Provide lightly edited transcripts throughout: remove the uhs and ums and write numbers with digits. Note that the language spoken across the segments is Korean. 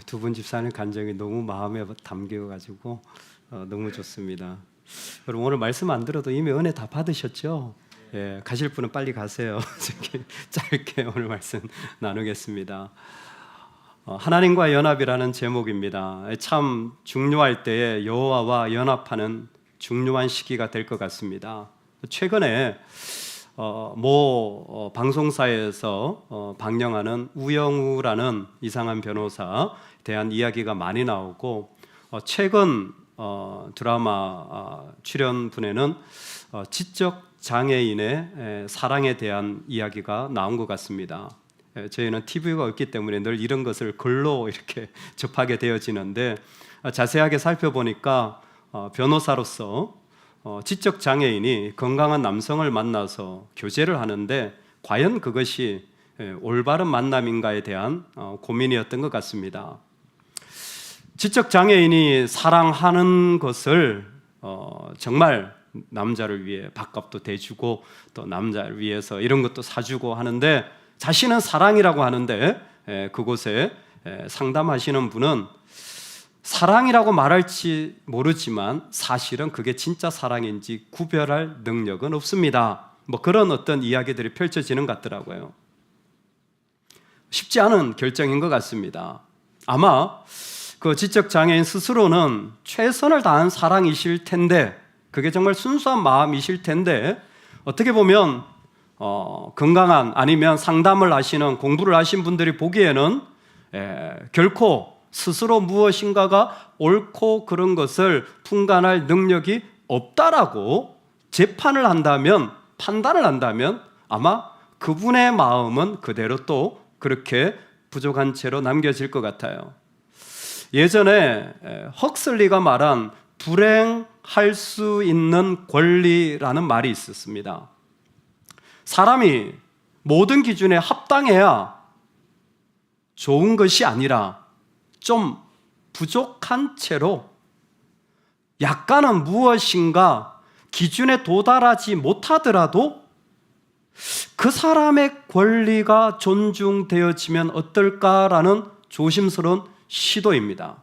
두 분 집사님 간증이 너무 마음에 담겨가지고 너무 좋습니다. 여러분 오늘 말씀 안 들어도 이미 은혜 다 받으셨죠? 예, 가실 분은 빨리 가세요. 짧게 오늘 말씀 나누겠습니다. 하나님과 연합이라는 제목입니다. 참 중요할 때에 여호와와 연합하는 중요한 시기가 될 것 같습니다. 최근에 모 방송사에서 방영하는 우영우라는 이상한 변호사에 대한 이야기가 많이 나오고 최근 드라마 출연분에는 지적 장애인의 사랑에 대한 이야기가 나온 것 같습니다. 저희는 TV가 없기 때문에 늘 이런 것을 글로 이렇게 접하게 되어지는데 자세하게 살펴보니까 변호사로서 지적 장애인이 건강한 남성을 만나서 교제를 하는데 과연 그것이 올바른 만남인가에 대한 고민이었던 것 같습니다. 지적 장애인이 사랑하는 것을 정말 남자를 위해 밥값도 대주고 또 남자를 위해서 이런 것도 사주고 하는데 자신은 사랑이라고 하는데 그곳에 상담하시는 분은 사랑이라고 말할지 모르지만 사실은 그게 진짜 사랑인지 구별할 능력은 없습니다. 그런 어떤 이야기들이 펼쳐지는 것 같더라고요. 쉽지 않은 결정인 것 같습니다. 아마 그 지적장애인 스스로는 최선을 다한 사랑이실 텐데 그게 정말 순수한 마음이실 텐데 어떻게 보면 건강한 아니면 상담을 하시는 공부를 하신 분들이 보기에는 결코 스스로 무엇인가가 옳고 그런 것을 분간할 능력이 없다라고 재판을 한다면 판단을 한다면 아마 그분의 마음은 그대로 또 그렇게 부족한 채로 남겨질 것 같아요. 예전에 헉슬리가 말한 불행할 수 있는 권리라는 말이 있었습니다. 사람이 모든 기준에 합당해야 좋은 것이 아니라 좀 부족한 채로 약간은 무엇인가 기준에 도달하지 못하더라도 그 사람의 권리가 존중되어지면 어떨까라는 조심스러운 시도입니다.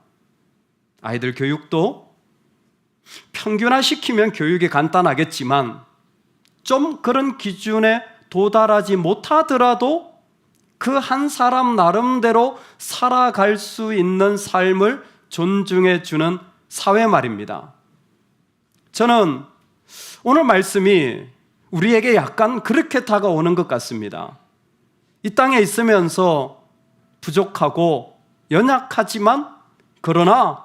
아이들 교육도 평균화시키면 교육이 간단하겠지만 좀 그런 기준에 도달하지 못하더라도 그 한 사람 나름대로 살아갈 수 있는 삶을 존중해 주는 사회 말입니다. 저는 오늘 말씀이 우리에게 약간 그렇게 다가오는 것 같습니다. 이 땅에 있으면서 부족하고 연약하지만 그러나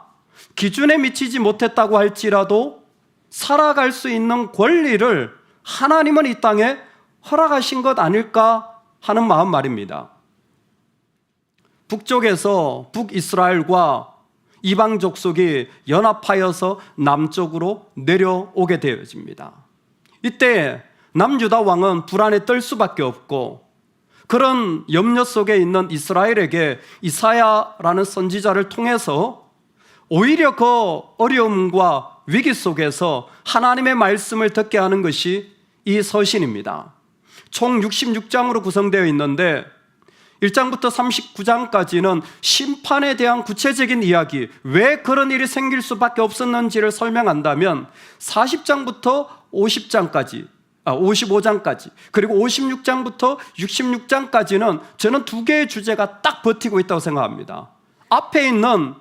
기준에 미치지 못했다고 할지라도 살아갈 수 있는 권리를 하나님은 이 땅에 허락하신 것 아닐까 하는 마음 말입니다. 북쪽에서 북이스라엘과 이방 족속이 연합하여서 남쪽으로 내려오게 되어집니다. 이때 남유다 왕은 불안에 떨 수밖에 없고 그런 염려 속에 있는 이스라엘에게 이사야라는 선지자를 통해서 오히려 그 어려움과 위기 속에서 하나님의 말씀을 듣게 하는 것이 이 서신입니다. 총 66장으로 구성되어 있는데 1장부터 39장까지는 심판에 대한 구체적인 이야기, 왜 그런 일이 생길 수밖에 없었는지를 설명한다면 40장부터 55장까지 그리고 56장부터 66장까지는 저는 두 개의 주제가 딱 버티고 있다고 생각합니다. 앞에 있는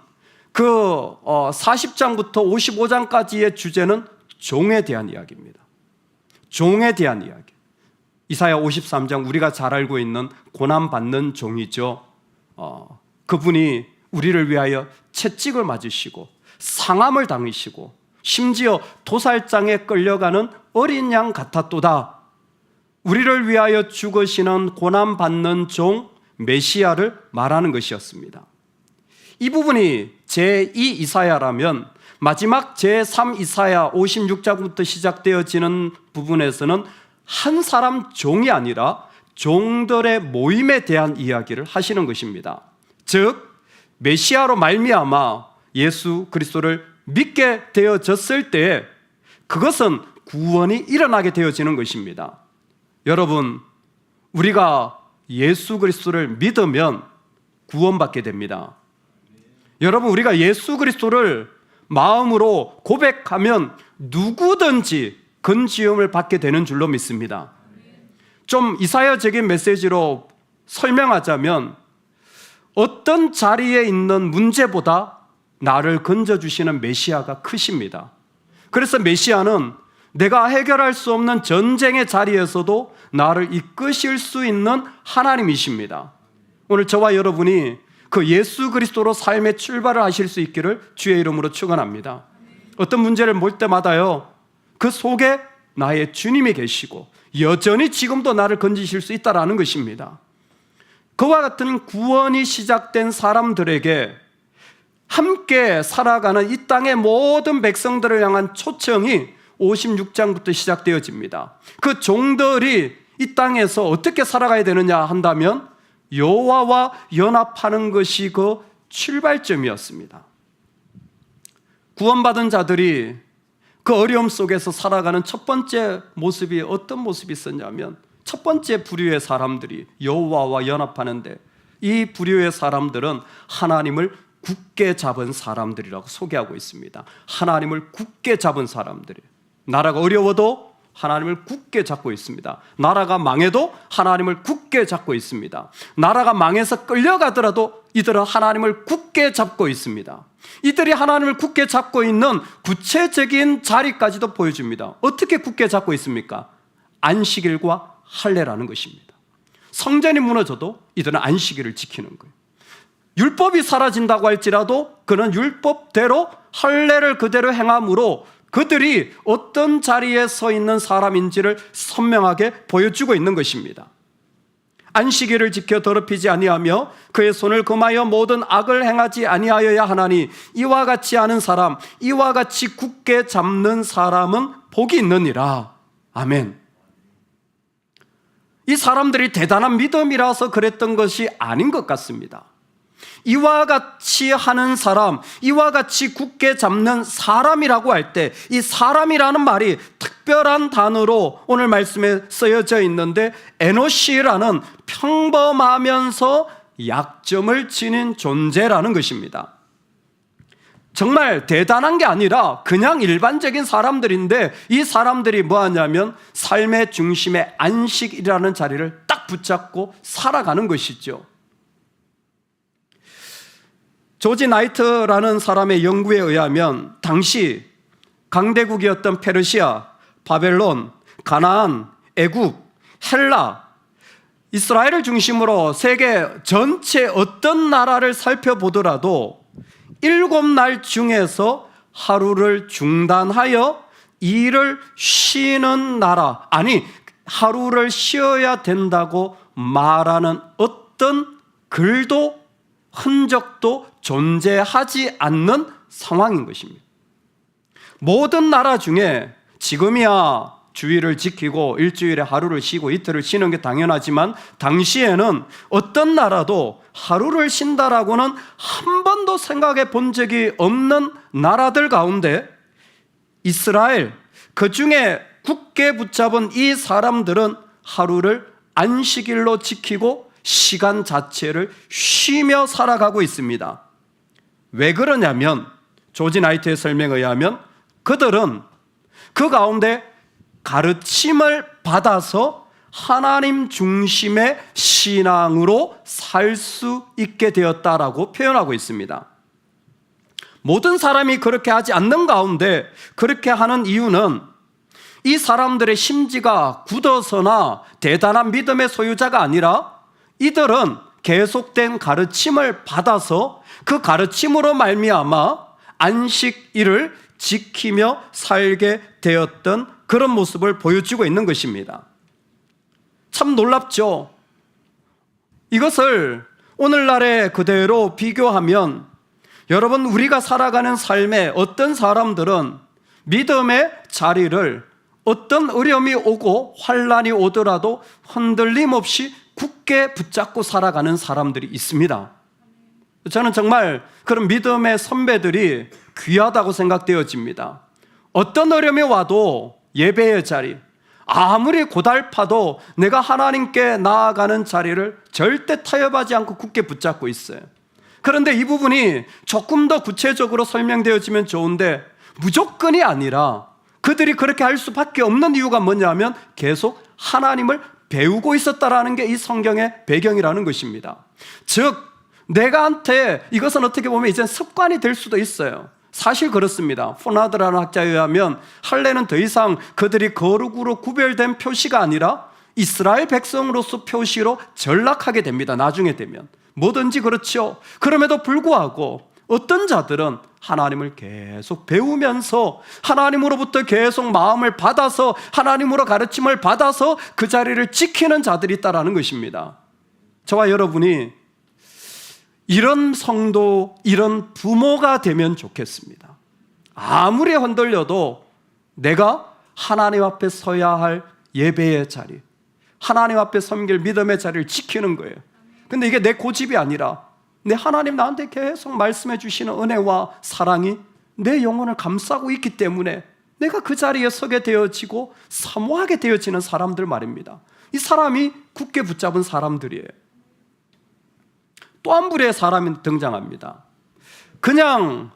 그 40장부터 55장까지의 주제는 종에 대한 이야기입니다. 종에 대한 이야기. 이사야 53장 우리가 잘 알고 있는 고난받는 종이죠. 그분이 우리를 위하여 채찍을 맞으시고 상함을 당하시고 심지어 도살장에 끌려가는 어린 양 같았도다. 우리를 위하여 죽으시는 고난받는 종 메시아를 말하는 것이었습니다. 이 부분이 제2 이사야라면 마지막 제3 이사야 56장부터 시작되어지는 부분에서는 한 사람 종이 아니라 종들의 모임에 대한 이야기를 하시는 것입니다. 즉 메시아로 말미암아 예수 그리스도를 믿게 되어졌을 때 그것은 구원이 일어나게 되어지는 것입니다. 여러분, 우리가 예수 그리스도를 믿으면 구원받게 됩니다. 여러분, 우리가 예수 그리스도를 마음으로 고백하면 누구든지 건지음을 받게 되는 줄로 믿습니다. 좀 이사야적인 메시지로 설명하자면 어떤 자리에 있는 문제보다 나를 건져주시는 메시아가 크십니다. 그래서 메시아는 내가 해결할 수 없는 전쟁의 자리에서도 나를 이끄실 수 있는 하나님이십니다. 오늘 저와 여러분이 그 예수 그리스도로 삶의 출발을 하실 수 있기를 주의 이름으로 축원합니다. 어떤 문제를 볼 때마다요, 그 속에 나의 주님이 계시고 여전히 지금도 나를 건지실 수 있다는 것입니다. 그와 같은 구원이 시작된 사람들에게 함께 살아가는 이 땅의 모든 백성들을 향한 초청이 56장부터 시작되어집니다. 그 종들이 이 땅에서 어떻게 살아가야 되느냐 한다면 여호와와 연합하는 것이 그 출발점이었습니다. 구원받은 자들이 그 어려움 속에서 살아가는 첫 번째 모습이 어떤 모습이 있었냐면, 첫 번째 부류의 사람들이 여호와와 연합하는데, 이 부류의 사람들은 하나님을 굳게 잡은 사람들이라고 소개하고 있습니다. 하나님을 굳게 잡은 사람들이, 나라가 어려워도 하나님을 굳게 잡고 있습니다. 나라가 망해도 하나님을 굳게 잡고 있습니다. 나라가 망해서 끌려가더라도 이들은 하나님을 굳게 잡고 있습니다. 이들이 하나님을 굳게 잡고 있는 구체적인 자리까지도 보여줍니다. 어떻게 굳게 잡고 있습니까? 안식일과 할례라는 것입니다. 성전이 무너져도 이들은 안식일을 지키는 거예요. 율법이 사라진다고 할지라도 그는 율법대로 할례를 그대로 행함으로 그들이 어떤 자리에 서 있는 사람인지를 선명하게 보여주고 있는 것입니다. 안식일을 지켜 더럽히지 아니하며 그의 손을 금하여 모든 악을 행하지 아니하여야 하나니 이와 같이 하는 사람, 이와 같이 굳게 잡는 사람은 복이 있느니라. 아멘. 이 사람들이 대단한 믿음이라서 그랬던 것이 아닌 것 같습니다. 이와 같이 하는 사람, 이와 같이 굳게 잡는 사람이라고 할 때, 이 사람이라는 말이 특별한 단어로 오늘 말씀에 쓰여져 있는데, 에노시라는 평범하면서 약점을 지닌 존재라는 것입니다. 정말 대단한 게 아니라 그냥 일반적인 사람들인데, 이 사람들이 뭐 하냐면 삶의 중심에 안식이라는 자리를 딱 붙잡고 살아가는 것이죠. 조지 나이트라는 사람의 연구에 의하면 당시 강대국이었던 페르시아, 바벨론, 가나안, 애굽, 헬라, 이스라엘을 중심으로 세계 전체 어떤 나라를 살펴보더라도 7날 중에서 하루를 중단하여 일을 쉬는 나라, 아니 하루를 쉬어야 된다고 말하는 어떤 글도 흔적도 존재하지 않는 상황인 것입니다. 모든 나라 중에 지금이야 주일을 지키고 일주일에 하루를 쉬고 이틀을 쉬는 게 당연하지만, 당시에는 어떤 나라도 하루를 쉰다라고는 한 번도 생각해 본 적이 없는 나라들 가운데 이스라엘, 그 중에 굳게 붙잡은 이 사람들은 하루를 안식일로 지키고 시간 자체를 쉬며 살아가고 있습니다. 왜 그러냐면 조지 나이트의 설명에 의하면 그들은 그 가운데 가르침을 받아서 하나님 중심의 신앙으로 살 수 있게 되었다라고 표현하고 있습니다. 모든 사람이 그렇게 하지 않는 가운데 그렇게 하는 이유는 이 사람들의 심지가 굳어서나 대단한 믿음의 소유자가 아니라 이들은 계속된 가르침을 받아서 그 가르침으로 말미암아 안식일을 지키며 살게 되었던 그런 모습을 보여주고 있는 것입니다. 참 놀랍죠? 이것을 오늘날에 그대로 비교하면 여러분, 우리가 살아가는 삶에 어떤 사람들은 믿음의 자리를 어떤 어려움이 오고 환난이 오더라도 흔들림 없이 굳게 붙잡고 살아가는 사람들이 있습니다. 저는 정말 그런 믿음의 선배들이 귀하다고 생각되어집니다. 어떤 어려움이 와도 예배의 자리, 아무리 고달파도 내가 하나님께 나아가는 자리를 절대 타협하지 않고 굳게 붙잡고 있어요. 그런데 이 부분이 조금 더 구체적으로 설명되어지면 좋은데 무조건이 아니라 그들이 그렇게 할 수밖에 없는 이유가 뭐냐면 계속 하나님을 배우고 있었다라는 게 이 성경의 배경이라는 것입니다. 즉 내가한테 이것은 어떻게 보면 이제 습관이 될 수도 있어요. 사실 그렇습니다. 포나드라는 학자에 의하면 할례는 더 이상 그들이 거룩으로 구별된 표시가 아니라 이스라엘 백성으로서 표시로 전락하게 됩니다. 나중에 되면 뭐든지 그렇죠. 그럼에도 불구하고 어떤 자들은 하나님을 계속 배우면서 하나님으로부터 계속 마음을 받아서 하나님으로 가르침을 받아서 그 자리를 지키는 자들이 있다는 것입니다. 저와 여러분이 이런 성도, 이런 부모가 되면 좋겠습니다. 아무리 흔들려도 내가 하나님 앞에 서야 할 예배의 자리, 하나님 앞에 섬길 믿음의 자리를 지키는 거예요. 근데 이게 내 고집이 아니라 내 하나님 나한테 계속 말씀해 주시는 은혜와 사랑이 내 영혼을 감싸고 있기 때문에 내가 그 자리에 서게 되어지고 사모하게 되어지는 사람들 말입니다. 이 사람이 굳게 붙잡은 사람들이에요. 또 한 부류의 사람이 등장합니다. 그냥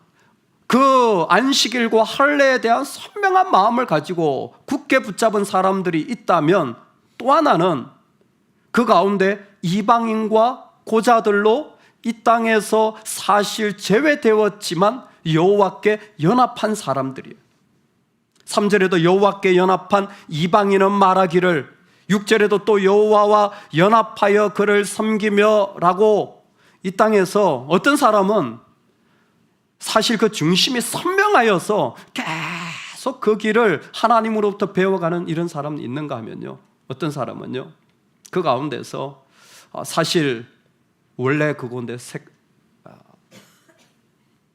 그 안식일과 할례에 대한 선명한 마음을 가지고 굳게 붙잡은 사람들이 있다면 또 하나는 그 가운데 이방인과 고자들로 이 땅에서 사실 제외되었지만 여호와께 연합한 사람들이에요. 3절에도 여호와께 연합한 이방인은 말하기를 6절에도 또 여호와와 연합하여 그를 섬기며 라고 이 땅에서 어떤 사람은 사실 그 중심이 선명하여서 계속 그 길을 하나님으로부터 배워가는 이런 사람이 있는가 하면요, 어떤 사람은요 그 가운데서 사실 원래 그 가운데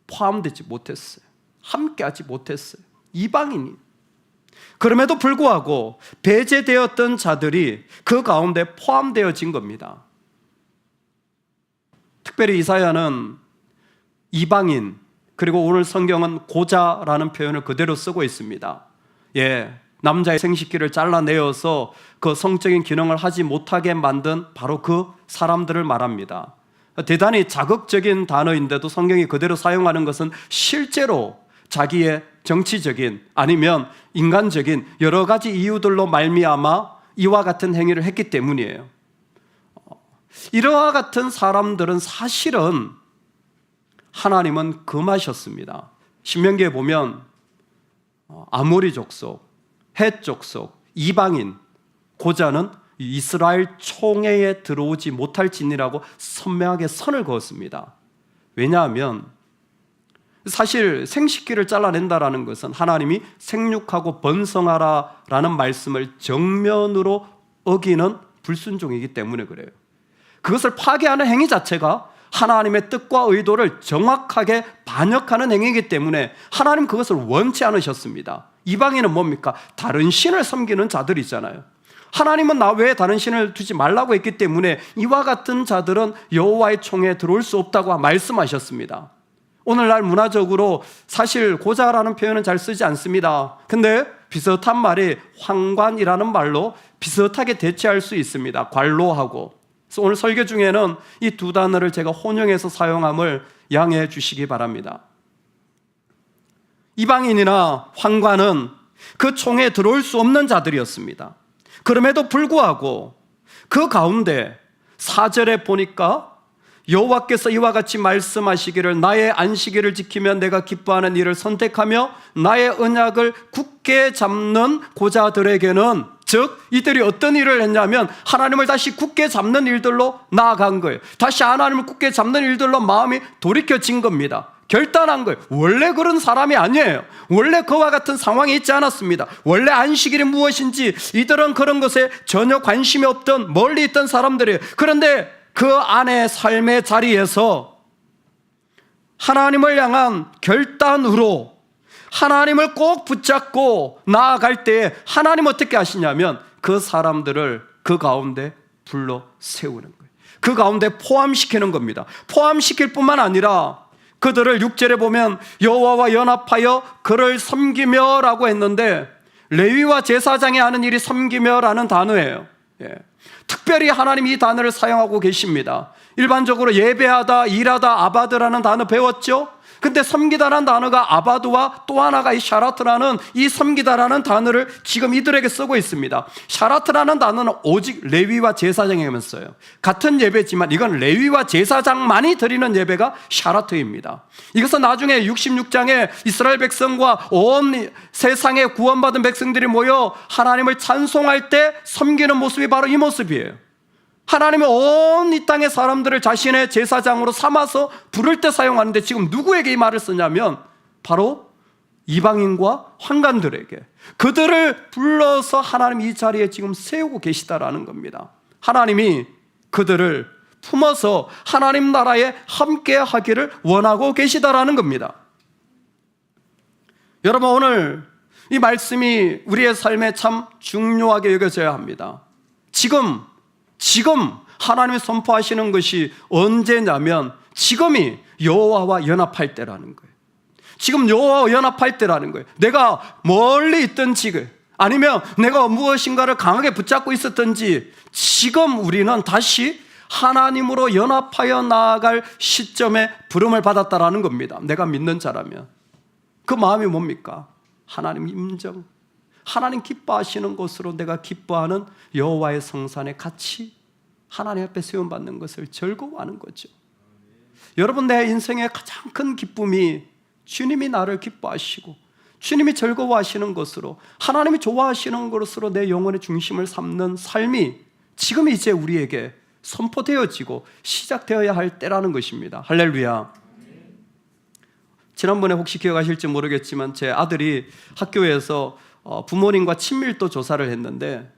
포함되지 못했어요. 함께하지 못했어요. 이방인이. 그럼에도 불구하고 배제되었던 자들이 그 가운데 포함되어진 겁니다. 특별히 이사야는 이방인, 그리고 오늘 성경은 고자라는 표현을 그대로 쓰고 있습니다. 남자의 생식기를 잘라내어서 그 성적인 기능을 하지 못하게 만든 바로 그 사람들을 말합니다. 대단히 자극적인 단어인데도 성경이 그대로 사용하는 것은 실제로 자기의 정치적인 아니면 인간적인 여러 가지 이유들로 말미암아 이와 같은 행위를 했기 때문이에요. 이와 같은 사람들은 사실은 하나님은 금하셨습니다. 신명기에 보면 아모리 족속, 헷 족속, 이방인, 고자는 이스라엘 총회에 들어오지 못할 진이라고 선명하게 선을 그었습니다. 왜냐하면 사실 생식기를 잘라낸다라는 것은 하나님이 생육하고 번성하라라는 말씀을 정면으로 어기는 불순종이기 때문에 그래요. 그것을 파괴하는 행위 자체가 하나님의 뜻과 의도를 정확하게 반역하는 행위이기 때문에 하나님 그것을 원치 않으셨습니다. 이방인은 뭡니까? 다른 신을 섬기는 자들이잖아요. 하나님은 나 외에 다른 신을 두지 말라고 했기 때문에 이와 같은 자들은 여호와의 총회에 들어올 수 없다고 말씀하셨습니다. 오늘날 문화적으로 사실 고자라는 표현은 잘 쓰지 않습니다. 근데 비슷한 말이 황관이라는 말로 비슷하게 대체할 수 있습니다. 관로하고. 그래서 오늘 설교 중에는 이 두 단어를 제가 혼용해서 사용함을 양해해 주시기 바랍니다. 이방인이나 황관은 그 총회에 들어올 수 없는 자들이었습니다. 그럼에도 불구하고 그 가운데 4절에 보니까 여호와께서 이와 같이 말씀하시기를 나의 안식일을 지키면 내가 기뻐하는 일을 선택하며 나의 언약을 굳게 잡는 고자들에게는, 즉 이들이 어떤 일을 했냐면 하나님을 다시 굳게 잡는 일들로 나아간 거예요. 다시 하나님을 굳게 잡는 일들로 마음이 돌이켜진 겁니다. 결단한 거예요. 원래 그런 사람이 아니에요. 원래 그와 같은 상황이 있지 않았습니다. 원래 안식일이 무엇인지 이들은 그런 것에 전혀 관심이 없던 멀리 있던 사람들이에요. 그런데 그 안의 삶의 자리에서 하나님을 향한 결단으로 하나님을 꼭 붙잡고 나아갈 때에 하나님 어떻게 하시냐면 그 사람들을 그 가운데 불러 세우는 거예요. 그 가운데 포함시키는 겁니다. 포함시킬 뿐만 아니라 그들을 6절에 보면 여호와와 연합하여 그를 섬기며 라고 했는데 레위와 제사장이 하는 일이 섬기며 라는 단어예요. 특별히 하나님이 이 단어를 사용하고 계십니다. 일반적으로 예배하다, 일하다, 아바드라는 단어 배웠죠? 근데 섬기다라는 단어가 아바드와 또 하나가 이 샤라트라는 이 섬기다라는 단어를 지금 이들에게 쓰고 있습니다. 샤라트라는 단어는 오직 레위와 제사장에게만 써요. 같은 예배지만 이건 레위와 제사장만이 드리는 예배가 샤라트입니다. 이것은 나중에 66장에 이스라엘 백성과 온 세상에 구원받은 백성들이 모여 하나님을 찬송할 때 섬기는 모습이 바로 이 모습이에요. 하나님은 온 이 땅의 사람들을 자신의 제사장으로 삼아서 부를 때 사용하는데 지금 누구에게 이 말을 쓰냐면 바로 이방인과 환관들에게, 그들을 불러서 하나님 이 자리에 지금 세우고 계시다라는 겁니다. 하나님이 그들을 품어서 하나님 나라에 함께 하기를 원하고 계시다라는 겁니다. 여러분, 오늘 이 말씀이 우리의 삶에 참 중요하게 여겨져야 합니다. 지금 하나님이 선포하시는 것이 언제냐면 지금이 여호와와 연합할 때라는 거예요. 지금 여호와와 연합할 때라는 거예요. 내가 멀리 있든지 아니면 내가 무엇인가를 강하게 붙잡고 있었든지 지금 우리는 다시 하나님으로 연합하여 나아갈 시점에 부름을 받았다라는 겁니다. 내가 믿는 자라면. 그 마음이 뭡니까? 하나님 인정, 하나님 기뻐하시는 것으로 내가 기뻐하는 여호와의 성산에 같이 하나님 앞에 세움받는 것을 즐거워하는 거죠. 여러분, 내 인생의 가장 큰 기쁨이 주님이 나를 기뻐하시고 주님이 즐거워하시는 것으로, 하나님이 좋아하시는 것으로 내 영혼의 중심을 삼는 삶이 지금 이제 우리에게 선포되어지고 시작되어야 할 때라는 것입니다. 할렐루야. 지난번에 혹시 기억하실지 모르겠지만 제 아들이 학교에서 부모님과 친밀도 조사를 했는데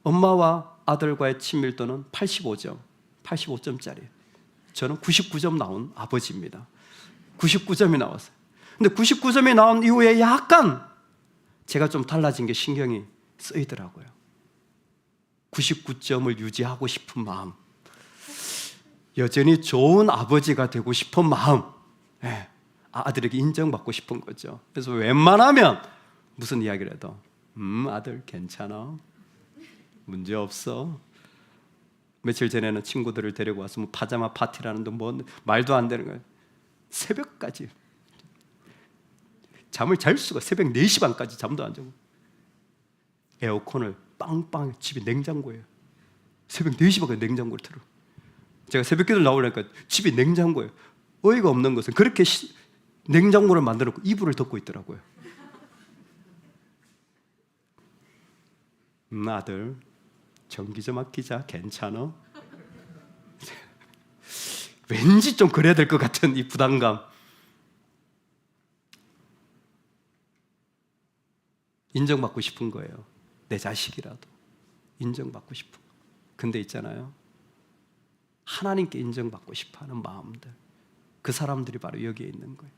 엄마와 아들과의 친밀도는 85점, 85점짜리. 저는 99점 나온 아버지입니다. 99점이 나왔어요. 근데 99점이 나온 이후에 약간 제가 좀 달라진 게 신경이 쓰이더라고요. 99점을 유지하고 싶은 마음, 여전히 좋은 아버지가 되고 싶은 마음, 아들에게 인정받고 싶은 거죠. 그래서 웬만하면 무슨 이야기를 해도 아들 괜찮아, 문제 없어. 며칠 전에는 친구들을 데리고 와서 뭐 파자마 파티라는데 뭐 말도 안 되는 거예요. 새벽까지 잠을 잘 수가, 새벽 4시 반까지 잠도 안 자고 에어컨을 빵빵, 집이 냉장고예요. 새벽 4시 반까지 냉장고를 틀어. 제가 새벽기도 나오려니까 집이 냉장고예요. 어이가 없는 것은 그렇게 냉장고를 만들어놓고 이불을 덮고 있더라고요. 아들 전기 좀 아끼자, 괜찮아? 왠지 좀 그래야 될 것 같은 이 부담감. 인정받고 싶은 거예요. 내 자식이라도 인정받고 싶은 거. 근데 있잖아요, 하나님께 인정받고 싶어하는 마음들, 그 사람들이 바로 여기에 있는 거예요.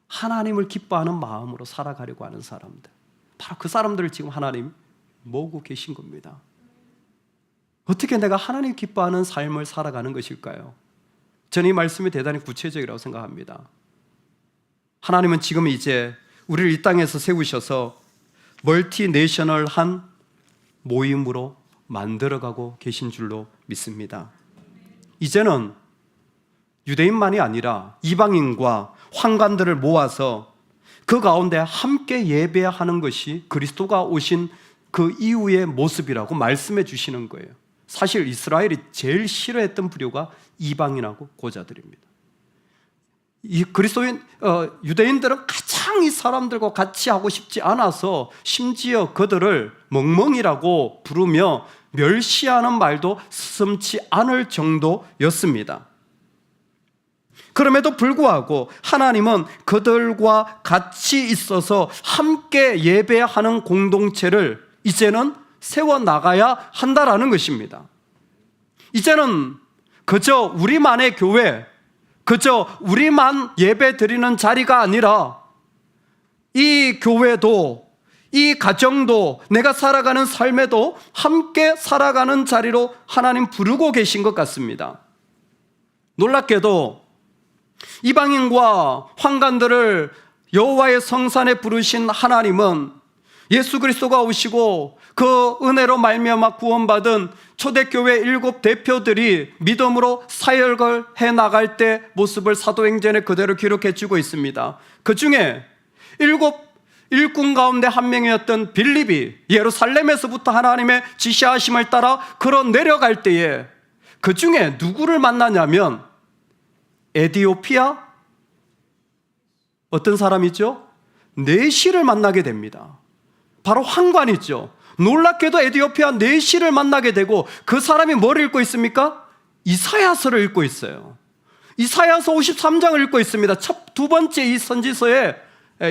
하나님을 기뻐하는 마음으로 살아가려고 하는 사람들, 바로 그 사람들을 지금 하나님 모으고 계신 겁니다. 어떻게 내가 하나님 기뻐하는 삶을 살아가는 것일까요? 저는 이 말씀이 대단히 구체적이라고 생각합니다. 하나님은 지금 이제 우리를 이 땅에서 세우셔서 멀티내셔널한 모임으로 만들어가고 계신 줄로 믿습니다. 이제는 유대인만이 아니라 이방인과 환관들을 모아서 그 가운데 함께 예배하는 것이 그리스도가 오신 그 이후의 모습이라고 말씀해 주시는 거예요. 사실 이스라엘이 제일 싫어했던 부류가 이방인하고 고자들입니다. 이 그리스도인 유대인들은 가장 이 사람들과 같이 하고 싶지 않아서 심지어 그들을 멍멍이라고 부르며 멸시하는 말도 스슴치 않을 정도였습니다. 그럼에도 불구하고 하나님은 그들과 같이 있어서 함께 예배하는 공동체를 이제는 세워나가야 한다라는 것입니다. 이제는 그저 우리만의 교회, 그저 우리만 예배 드리는 자리가 아니라 이 교회도, 이 가정도, 내가 살아가는 삶에도 함께 살아가는 자리로 하나님 부르고 계신 것 같습니다. 놀랍게도 이방인과 환관들을 여호와의 성산에 부르신 하나님은 예수 그리스도가 오시고 그 은혜로 말미암아 구원받은 초대교회 7 대표들이 믿음으로 사역을 해나갈 때 모습을 사도행전에 그대로 기록해 주고 있습니다. 그 중에 7 일꾼 가운데 한 명이었던 빌립이 예루살렘에서부터 하나님의 지시하심을 따라 걸어 내려갈 때에 그 중에 누구를 만나냐면 에디오피아 어떤 사람이죠? 내시를 만나게 됩니다. 바로 환관이죠. 놀랍게도 에디오피아 내시를 만나게 되고 그 사람이 뭘 읽고 있습니까? 이사야서를 읽고 있어요. 이사야서 53장을 읽고 있습니다. 두 번째 이 선지서에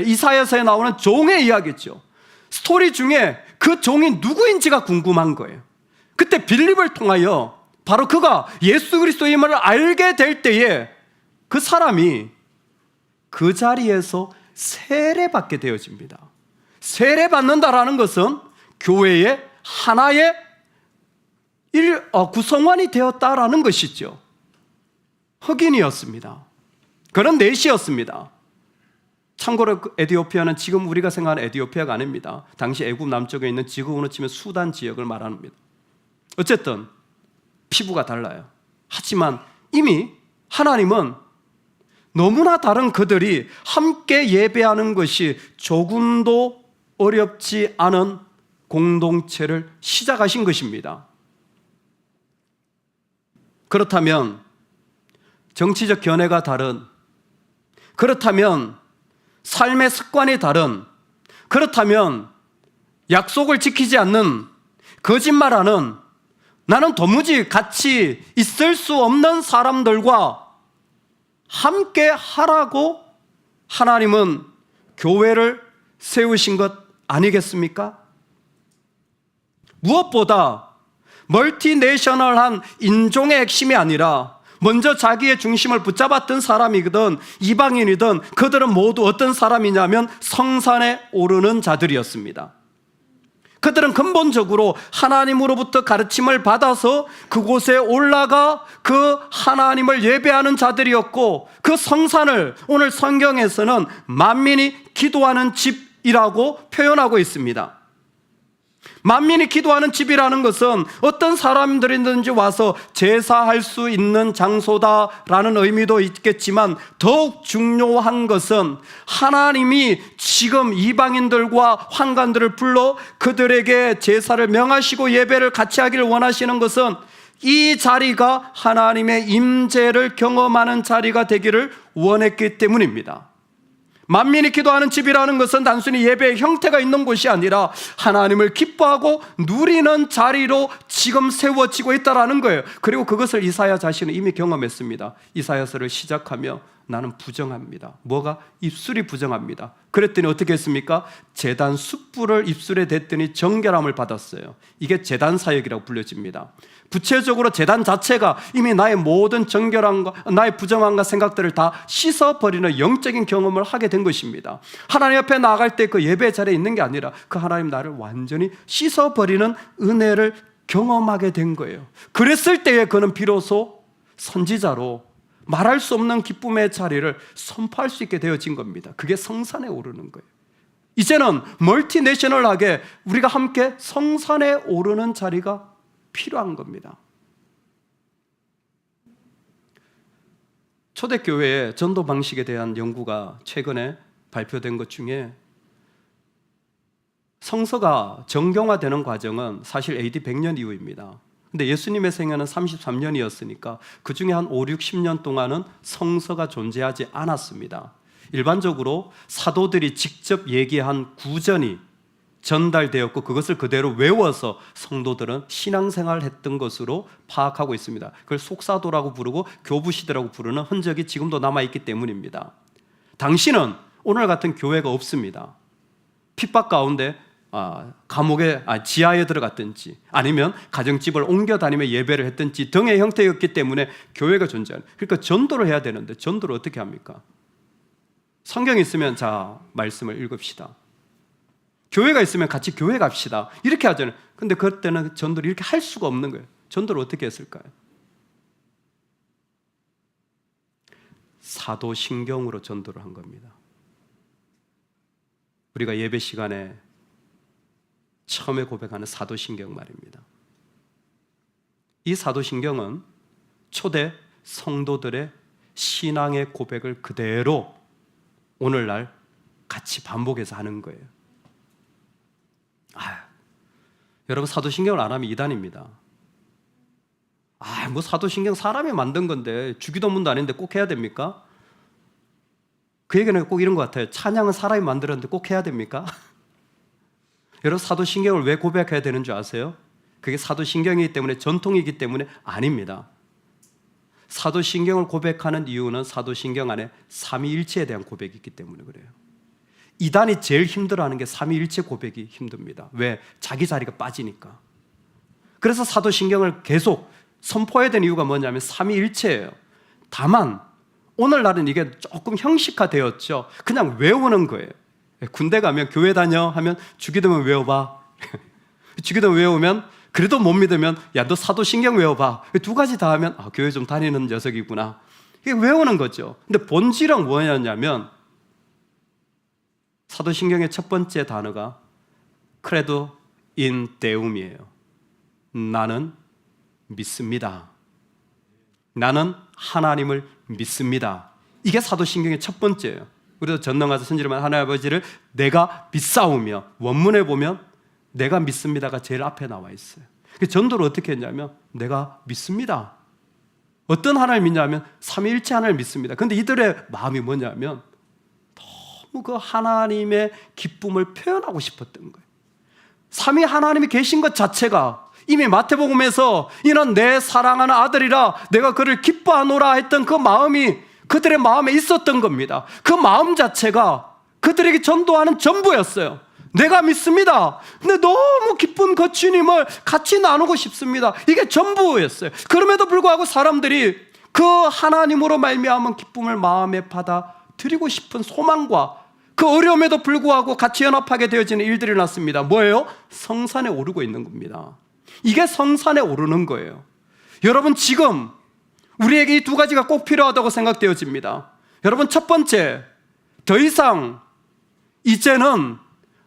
이사야서에 나오는 종의 이야기죠. 스토리 중에 그 종이 누구인지가 궁금한 거예요. 그때 빌립을 통하여 바로 그가 예수 그리스도임을 알게 될 때에 그 사람이 그 자리에서 세례받게 되어집니다. 세례받는다라는 것은 교회의 하나의 구성원이 되었다라는 것이죠. 흑인이었습니다. 그런 내시였습니다. 참고로 에디오피아는 지금 우리가 생각하는 에디오피아가 아닙니다. 당시 애굽 남쪽에 있는 지금으로 치면 수단 지역을 말합니다. 어쨌든 피부가 달라요. 하지만 이미 하나님은 너무나 다른 그들이 함께 예배하는 것이 조금도 어렵지 않은 공동체를 시작하신 것입니다. 그렇다면 정치적 견해가 다른, 그렇다면 삶의 습관이 다른, 그렇다면 약속을 지키지 않는, 거짓말하는, 나는 도무지 같이 있을 수 없는 사람들과 함께 하라고 하나님은 교회를 세우신 것 아니겠습니까? 무엇보다 멀티내셔널한 인종의 핵심이 아니라 먼저 자기의 중심을 붙잡았던 사람이든 이방인이든 그들은 모두 어떤 사람이냐면 성산에 오르는 자들이었습니다. 그들은 근본적으로 하나님으로부터 가르침을 받아서 그곳에 올라가 그 하나님을 예배하는 자들이었고, 그 성산을 오늘 성경에서는 만민이 기도하는 집이라고 표현하고 있습니다. 만민이 기도하는 집이라는 것은 어떤 사람들이든지 와서 제사할 수 있는 장소다라는 의미도 있겠지만, 더욱 중요한 것은 하나님이 지금 이방인들과 환관들을 불러 그들에게 제사를 명하시고 예배를 같이 하기를 원하시는 것은 이 자리가 하나님의 임재를 경험하는 자리가 되기를 원했기 때문입니다. 만민이 기도하는 집이라는 것은 단순히 예배의 형태가 있는 곳이 아니라 하나님을 기뻐하고 누리는 자리로 지금 세워지고 있다는 거예요. 그리고 그것을 이사야 자신은 이미 경험했습니다. 이사야서를 시작하며 나는 부정합니다. 뭐가? 입술이 부정합니다. 그랬더니 어떻게 했습니까? 제단 숯불을 입술에 댔더니 정결함을 받았어요. 이게 제단 사역이라고 불려집니다. 구체적으로 제단 자체가 이미 나의 모든 정결함과 나의 부정함과 생각들을 다 씻어버리는 영적인 경험을 하게 된 것입니다. 하나님 앞에 나아갈 때 그 예배 자리에 있는 게 아니라 그 하나님 나를 완전히 씻어버리는 은혜를 경험하게 된 거예요. 그랬을 때에 그는 비로소 선지자로 말할 수 없는 기쁨의 자리를 선포할 수 있게 되어진 겁니다. 그게 성산에 오르는 거예요. 이제는 멀티내셔널하게 우리가 함께 성산에 오르는 자리가 필요한 겁니다. 초대교회의 전도 방식에 대한 연구가 최근에 발표된 것 중에 성서가 정경화되는 과정은 사실 AD 100년 이후입니다. 근데 예수님의 생애는 33년이었으니까 그 중에 한 5, 60년 동안은 성서가 존재하지 않았습니다. 일반적으로 사도들이 직접 얘기한 구전이 전달되었고 그것을 그대로 외워서 성도들은 신앙생활을 했던 것으로 파악하고 있습니다. 그걸 속사도라고 부르고 교부시대라고 부르는 흔적이 지금도 남아있기 때문입니다. 당시는 오늘 같은 교회가 없습니다. 핍박 가운데 감옥에 지하에 들어갔든지 아니면 가정집을 옮겨 다니며 예배를 했든지 등의 형태였기 때문에 교회가 존재하는, 그러니까 전도를 해야 되는데 전도를 어떻게 합니까? 성경이 있으면 자 말씀을 읽읍시다. 교회가 있으면 같이 교회 갑시다. 이렇게 하잖아요. 근데 그때는 전도를 이렇게 할 수가 없는 거예요. 전도를 어떻게 했을까요? 사도신경으로 전도를 한 겁니다. 우리가 예배 시간에 처음에 고백하는 사도신경 말입니다. 이 사도신경은 초대 성도들의 신앙의 고백을 그대로 오늘날 같이 반복해서 하는 거예요. 여러분, 사도신경을 안 하면 이단입니다. 뭐 사도신경 사람이 만든 건데 주기도문도 아닌데 꼭 해야 됩니까? 그 얘기는 꼭 이런 것 같아요. 찬양은 사람이 만들었는데 꼭 해야 됩니까? 여러분, 사도신경을 왜 고백해야 되는 줄 아세요? 그게 사도신경이기 때문에, 전통이기 때문에 아닙니다. 사도신경을 고백하는 이유는 사도신경 안에 삼위일체에 대한 고백이 있기 때문에 그래요. 이단이 제일 힘들어하는 게 삼위일체 고백이 힘듭니다. 왜? 자기 자리가 빠지니까. 그래서 사도신경을 계속 선포해야 되는 이유가 뭐냐면 삼위일체예요. 다만 오늘날은 이게 조금 형식화되었죠. 그냥 외우는 거예요. 군대 가면 교회 다녀 하면 주기도문 외워봐. 주기도문 외우면 그래도 못 믿으면 야, 너 사도신경 외워봐. 두 가지 다 하면 교회 좀 다니는 녀석이구나. 이게 외우는 거죠. 근데 본질은 뭐였냐면 사도신경의 첫 번째 단어가 크레도 인 데움이에요. 나는 믿습니다. 나는 하나님을 믿습니다. 이게 사도신경의 첫 번째예요. 우리도 전능 가서 선지자만 하나님 아버지를 내가 믿사오며, 원문에 보면 내가 믿습니다가 제일 앞에 나와 있어요. 전도를 어떻게 했냐면 내가 믿습니다. 어떤 하나님을 믿냐면 삼위일체 하나님을 믿습니다. 그런데 이들의 마음이 뭐냐면 너무 그 하나님의 기쁨을 표현하고 싶었던 거예요. 삼위 하나님이 계신 것 자체가 이미 마태복음에서 이는 내 사랑하는 아들이라 내가 그를 기뻐하노라 했던 그 마음이 그들의 마음에 있었던 겁니다. 그 마음 자체가 그들에게 전도하는 전부였어요. 내가 믿습니다. 근데 너무 기쁜 그 주님을 같이 나누고 싶습니다. 이게 전부였어요. 그럼에도 불구하고 사람들이 그 하나님으로 말미암은 기쁨을 마음에 받아들이고 싶은 소망과 그 어려움에도 불구하고 같이 연합하게 되어지는 일들이 났습니다. 뭐예요? 성산에 오르고 있는 겁니다. 이게 성산에 오르는 거예요. 여러분, 지금 우리에게 이 두 가지가 꼭 필요하다고 생각되어집니다. 여러분, 첫 번째, 더 이상 이제는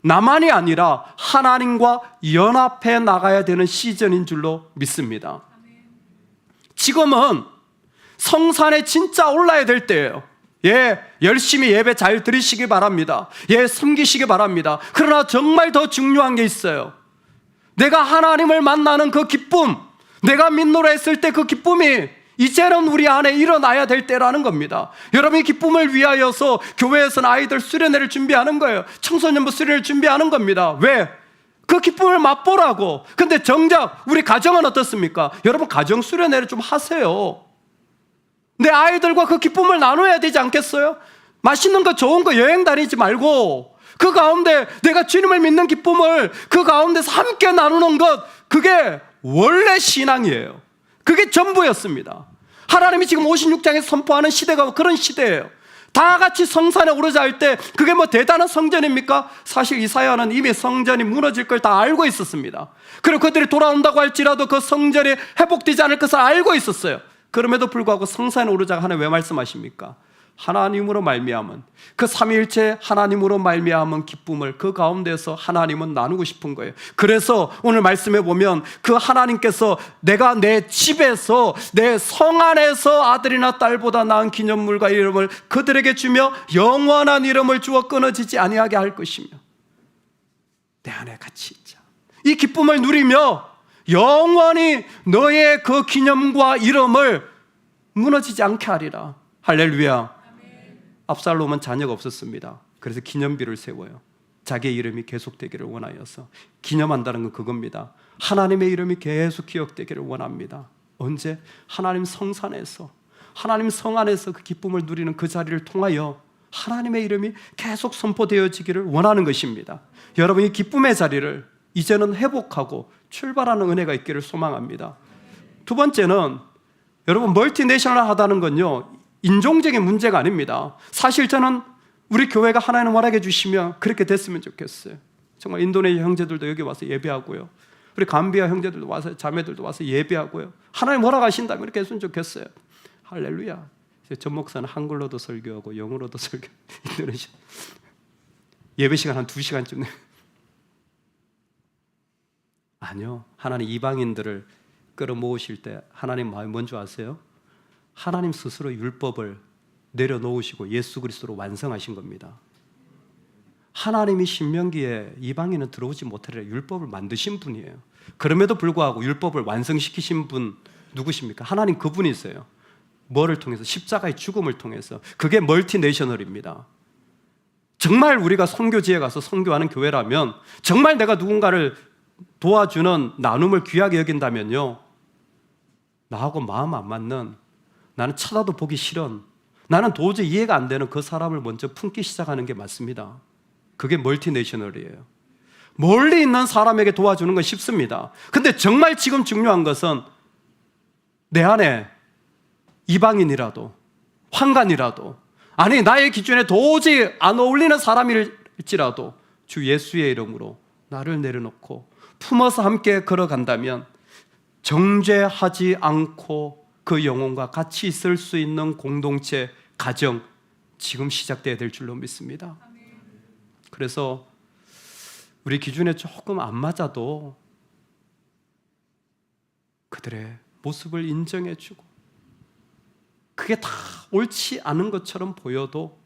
나만이 아니라 하나님과 연합해 나가야 되는 시즌인 줄로 믿습니다. 지금은 성산에 진짜 올라야 될 때예요. 열심히 예배 잘 드리시기 바랍니다. 섬기시기 바랍니다. 그러나 정말 더 중요한 게 있어요. 내가 하나님을 만나는 그 기쁨, 내가 믿노라 했을 때 그 기쁨이 이제는 우리 안에 일어나야 될 때라는 겁니다. 여러분, 이 기쁨을 위하여서 교회에서는 아이들 수련회를 준비하는 거예요. 청소년부 수련회를 준비하는 겁니다. 왜? 그 기쁨을 맛보라고. 근데 정작 우리 가정은 어떻습니까? 여러분, 가정 수련회를 좀 하세요. 내 아이들과 그 기쁨을 나눠야 되지 않겠어요? 맛있는 거 좋은 거 여행 다니지 말고 그 가운데 내가 주님을 믿는 기쁨을 그 가운데서 함께 나누는 것, 그게 원래 신앙이에요. 그게 전부였습니다. 하나님이 지금 56장에서 선포하는 시대가 그런 시대예요. 다 같이 성산에 오르자 할 때 그게 뭐 대단한 성전입니까? 사실 이사야는 이미 성전이 무너질 걸 다 알고 있었습니다. 그리고 그들이 돌아온다고 할지라도 그 성전이 회복되지 않을 것을 알고 있었어요. 그럼에도 불구하고 성산에 오르자가 하나님 왜 말씀하십니까? 하나님으로 말미암은, 그 삼위일체 하나님으로 말미암은 기쁨을 그 가운데서 하나님은 나누고 싶은 거예요. 그래서 오늘 말씀해 보면 그 하나님께서 내가 내 집에서 내 성 안에서 아들이나 딸보다 나은 기념물과 이름을 그들에게 주며 영원한 이름을 주어 끊어지지 아니하게 할 것이며 내 안에 같이 있자. 이 기쁨을 누리며 영원히 너의 그 기념과 이름을 무너지지 않게 하리라. 할렐루야. 압살롬은 자녀가 없었습니다. 그래서 기념비를 세워요. 자기의 이름이 계속되기를 원하여서. 기념한다는 건 그겁니다. 하나님의 이름이 계속 기억되기를 원합니다. 언제? 하나님 성산에서, 하나님 성 안에서 그 기쁨을 누리는 그 자리를 통하여 하나님의 이름이 계속 선포되어지기를 원하는 것입니다. 여러분, 이 기쁨의 자리를 이제는 회복하고 출발하는 은혜가 있기를 소망합니다. 두 번째는, 여러분, 멀티내셔널 하다는 건요, 인종적인 문제가 아닙니다. 사실 저는 우리 교회가 하나님 허락해 주시면 그렇게 됐으면 좋겠어요. 정말 인도네시아 형제들도 여기 와서 예배하고요, 우리 감비아 형제들도 와서, 자매들도 와서 예배하고요, 하나님 허락하신다면 이렇게 했으면 좋겠어요. 할렐루야. 전 목사는 한글로도 설교하고 영어로도 설교, 인도네시아 예배 시간 한 2시간쯤. 아니요. 하나님 이방인들을 끌어모으실 때 하나님 마음이 뭔지 아세요? 하나님 스스로 율법을 내려놓으시고 예수 그리스도로 완성하신 겁니다. 하나님이 신명기에 이방인은 들어오지 못하리라 율법을 만드신 분이에요. 그럼에도 불구하고 율법을 완성시키신 분 누구십니까? 하나님 그분이세요. 뭐를 통해서? 십자가의 죽음을 통해서. 그게 멀티내셔널입니다. 정말 우리가 선교지에 가서 선교하는 교회라면, 정말 내가 누군가를 도와주는 나눔을 귀하게 여긴다면요, 나하고 마음 안 맞는, 나는 쳐다도 보기 싫은, 나는 도저히 이해가 안 되는 그 사람을 먼저 품기 시작하는 게 맞습니다. 그게 멀티내셔널이에요. 멀리 있는 사람에게 도와주는 건 쉽습니다. 근데 정말 지금 중요한 것은 내 안에 이방인이라도 환관이라도, 아니 나의 기준에 도저히 안 어울리는 사람일지라도 주 예수의 이름으로 나를 내려놓고 품어서 함께 걸어간다면 정죄하지 않고 그 영혼과 같이 있을 수 있는 공동체, 가정, 지금 시작돼야 될 줄로 믿습니다. 그래서 우리 기준에 조금 안 맞아도 그들의 모습을 인정해주고, 그게 다 옳지 않은 것처럼 보여도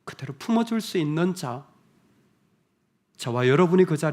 그대로 품어줄 수 있는 저와 여러분이 그 자리에